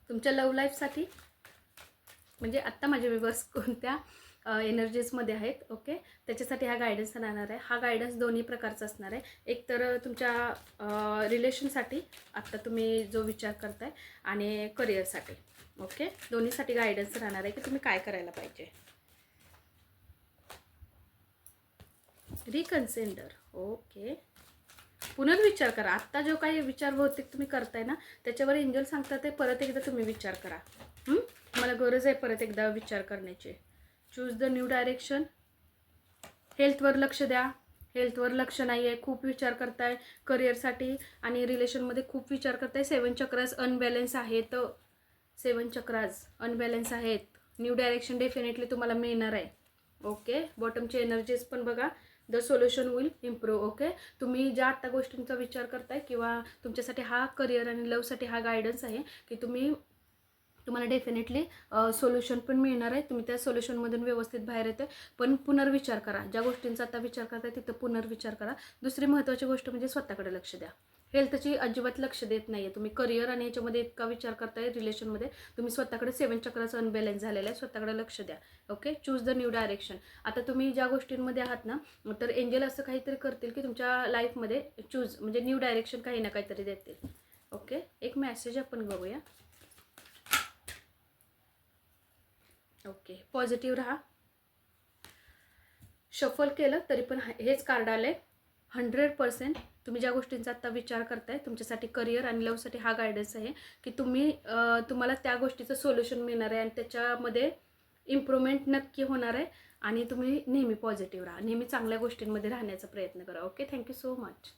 तुमच्या लव्ह लाईफसाठी, म्हणजे आत्ता माझे व्ह्यूअर्स कोणत्या एनर्जीजमध्ये आहेत, ओके, त्याच्यासाठी हा गायडन्स राहणार आहे. हा गायडन्स दोन्ही प्रकारचा असणार आहे. एक तर तुमच्या रिलेशनसाठी आत्ता तुम्ही जो विचार करताय, आणि करिअरसाठी, ओके, दोन्हीसाठी गायडन्स राहणार आहे की तुम्ही काय करायला पाहिजे. Reconsider, okay. पुनर्विचार करा. आत्ता जो काही विचार बहुतेक तुम्ही करताय ना, त्याच्यावर एंजल सांगतात ते परत एकदा तुम्ही विचार करा. मला गरज आहे परत एकदा विचार करण्याची. Choose the new direction. हेल्थवर लक्ष द्या. हेल्थवर लक्ष नाही आहे, खूप विचार करताय करिअरसाठी आणि रिलेशनमध्ये खूप विचार करताय. 7 चक्रास अनबॅलन्स आहेत. 7 चक्रास अनबॅलन्स आहेत. न्यू डायरेक्शन डेफिनेटली तुम्हाला मिळणार आहे, ओके. बॉटमचे एनर्जीज पण बघा. The solution will improve, okay. तुम्ही ज्या आत्ता गोष्टींचा विचार करताय किंवा तुमच्यासाठी हा करिअर आणि लव्हसाठी हा गायडन्स आहे की तुम्हाला डेफिनेटली सोल्युशन पण मिळणार आहे. तुम्ही त्या सोल्युशनमधून व्यवस्थित बाहेर येते. पण पुनर्विचार करा. ज्या गोष्टींचा आता विचार करताय तिथं पुनर्विचार करा. दुसरी महत्त्वाची गोष्ट म्हणजे स्वतःकडे लक्ष द्या. हेल्थची अजिबात लक्ष देत नाही आहे तुम्ही. करिअर आणि याच्यामध्ये इतका विचार करताय रिलेशनमध्ये, तुम्ही स्वतःकडे 7 चक्राचं अनबॅलन्स झालेलं आहे. स्वतःकडे लक्ष द्या, okay. Choose the new direction. आता तुम्ही ज्या गोष्टींमध्ये आहात ना, तर एंजल असं काहीतरी करतील की तुमच्या लाईफमध्ये चूज म्हणजे न्यू डायरेक्शन काही ना काहीतरी देतील, ओके. एक मेसेज आपण बघूया, ओके. पॉझिटिव्ह राहा. शफल केलं तरी पण हेच कार्ड आले. 100% तुम्ही ज्या गोष्टींचा आता विचार करताय तुमच्यासाठी करिअर आणि लव्हसाठी हा गायडन्स आहे की तुम्हाला त्या गोष्टीचं सोल्युशन मिळणार आहे आणि त्याच्यामध्ये इम्प्रूव्हमेंट नक्की होणार आहे. आणि तुम्ही नेहमी पॉझिटिव्ह राहा, नेहमी चांगल्या गोष्टींमध्ये राहण्याचा प्रयत्न करा, ओके. Thank you so much.